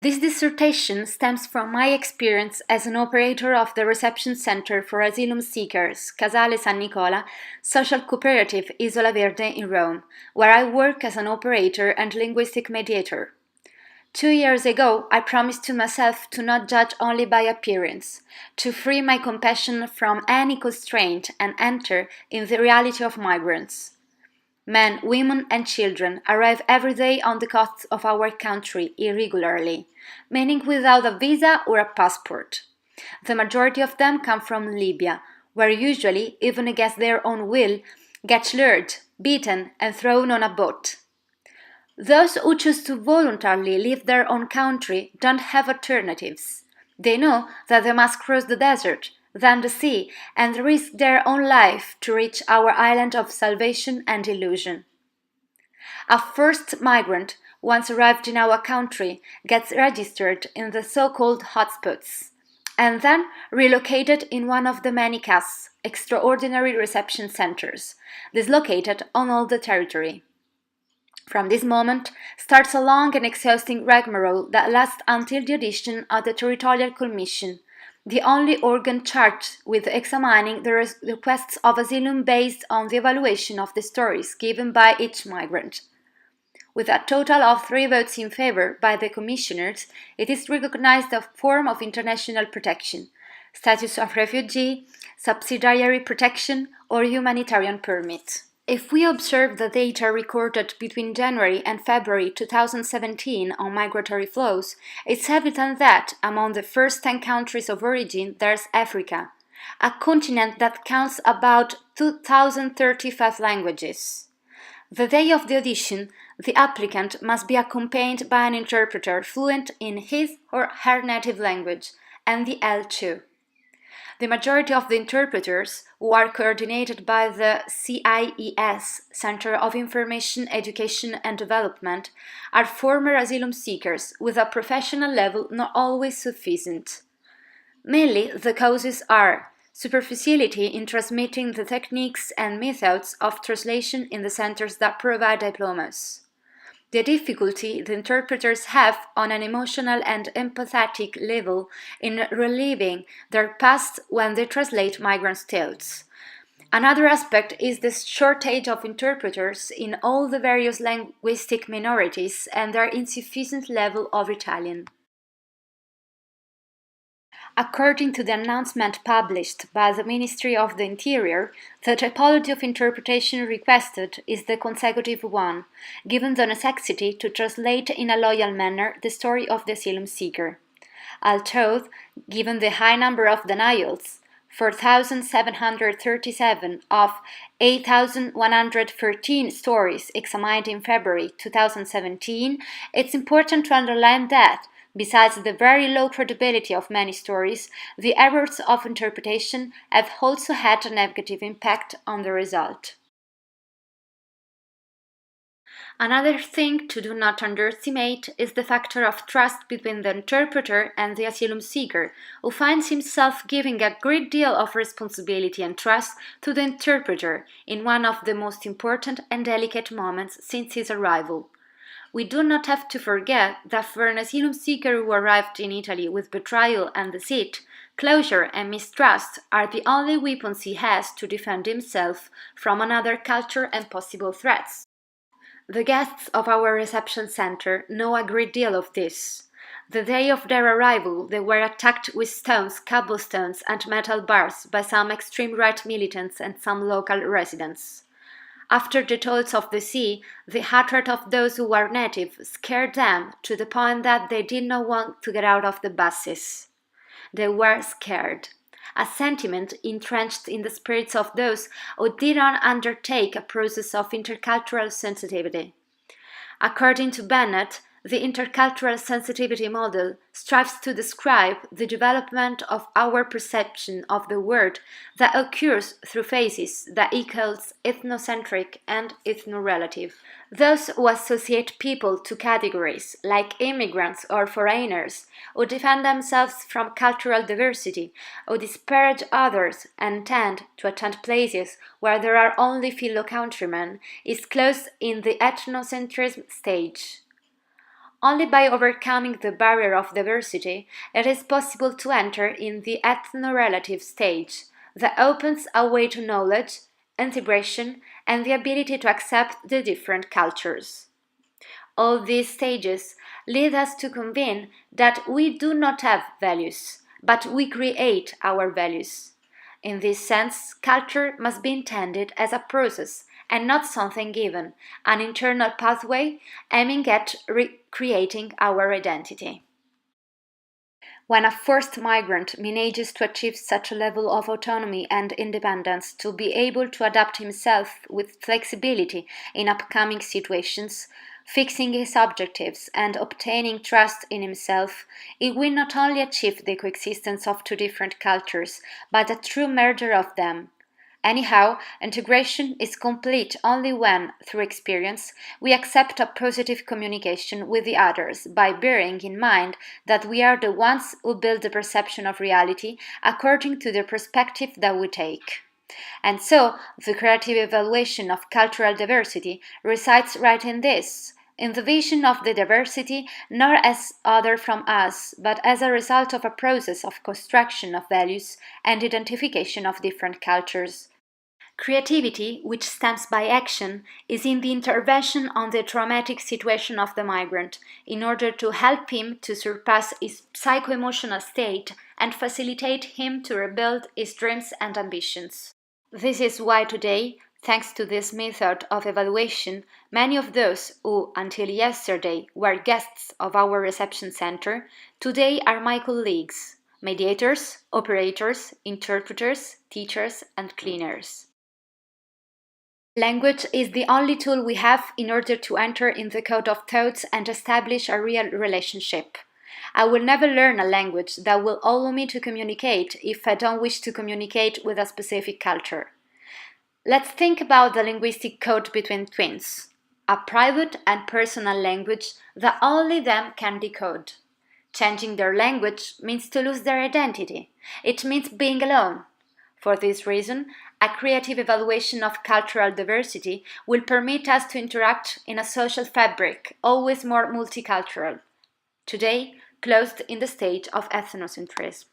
This dissertation stems from my experience as an operator of the Reception Center for Asylum Seekers, Casale San Nicola, social cooperative Isola Verde in Rome, where I work as an operator and linguistic mediator. 2 years ago, I promised to myself to not judge only by appearance, to free my compassion from any constraint and enter in the reality of migrants. Men, women and children arrive every day on the coasts of our country irregularly, meaning without a visa or a passport. The majority of them come from Libya, where usually, even against their own will, get lured, beaten and thrown on a boat. Those who choose to voluntarily leave their own country don't have alternatives. They know that they must cross the desert, then the sea, and risk their own life to reach our island of salvation and illusion. A first migrant, once arrived in our country, gets registered in the so-called hotspots, and then relocated in one of the many CAS, extraordinary reception centers, dislocated on all the territory. From this moment starts a long and exhausting rigmarole that lasts until the audition of the Territorial Commission, the only organ charged with examining the requests of asylum based on the evaluation of the stories given by each migrant. With a total of 3 votes in favor by the commissioners, it is recognized a form of international protection, status of refugee, subsidiary protection, or humanitarian permit. If we observe the data recorded between January and February 2017 on migratory flows, it's evident that among the first 10 countries of origin there's Africa, a continent that counts about 2,035 languages. The day of the audition, the applicant must be accompanied by an interpreter fluent in his or her native language, and the L2. The majority of the interpreters, who are coordinated by the CIES, Center of Information, Education and Development, are former asylum seekers with a professional level not always sufficient. Mainly, the causes are superficiality in transmitting the techniques and methods of translation in the centers that provide diplomas. The difficulty the interpreters have on an emotional and empathetic level in reliving their past when they translate migrants' tales. Another aspect is the shortage of interpreters in all the various linguistic minorities and their insufficient level of Italian. According to the announcement published by the Ministry of the Interior, the typology of interpretation requested is the consecutive one, given the necessity to translate in a loyal manner the story of the asylum seeker. Although, given the high number of denials, 4,737 of 8,113 stories examined in February 2017, it's important to underline that besides the very low credibility of many stories, the errors of interpretation have also had a negative impact on the result. Another thing to do not underestimate is the factor of trust between the interpreter and the asylum seeker, who finds himself giving a great deal of responsibility and trust to the interpreter in one of the most important and delicate moments since his arrival. We do not have to forget that for an asylum seeker who arrived in Italy with betrayal and deceit, closure and mistrust are the only weapons he has to defend himself from another culture and possible threats. The guests of our reception center know a great deal of this. The day of their arrival, they were attacked with stones, cobblestones, and metal bars by some extreme right militants and some local residents. After the toils of the sea, the hatred of those who were native scared them to the point that they did not want to get out of the buses. They were scared, a sentiment entrenched in the spirits of those who did not undertake a process of intercultural sensitivity. According to Bennett, the intercultural sensitivity model strives to describe the development of our perception of the world that occurs through phases that he calls ethnocentric and ethnorelative. Those who associate people to categories, like immigrants or foreigners, who defend themselves from cultural diversity, who disparage others and tend to attend places where there are only fellow countrymen, is close in the ethnocentrism stage. Only by overcoming the barrier of diversity, it is possible to enter in the ethno-relative stage that opens a way to knowledge, integration, and the ability to accept the different cultures. All these stages lead us to convene that we do not have values, but we create our values. In this sense, culture must be intended as a process and not something given, an internal pathway aiming at recreating our identity. When a forced migrant manages to achieve such a level of autonomy and independence to be able to adapt himself with flexibility in upcoming situations, fixing his objectives and obtaining trust in himself, he will not only achieve the coexistence of two different cultures, but a true merger of them. Anyhow, integration is complete only when, through experience, we accept a positive communication with the others by bearing in mind that we are the ones who build the perception of reality according to the perspective that we take. And so, the creative evaluation of cultural diversity resides right in this, in the vision of the diversity not as other from us, but as a result of a process of construction of values and identification of different cultures. Creativity, which stems by action, is in the intervention on the traumatic situation of the migrant in order to help him to surpass his psycho-emotional state and facilitate him to rebuild his dreams and ambitions. This is why today, thanks to this method of evaluation, many of those who, until yesterday, were guests of our reception center, today are my colleagues, mediators, operators, interpreters, teachers, and cleaners. Language is the only tool we have in order to enter in the code of thoughts and establish a real relationship. I will never learn a language that will allow me to communicate if I don't wish to communicate with a specific culture. Let's think about the linguistic code between twins, a private and personal language that only them can decode. Changing their language means to lose their identity. It means being alone. For this reason, a creative evaluation of cultural diversity will permit us to interact in a social fabric always more multicultural, today closed in the stage of ethnocentrism.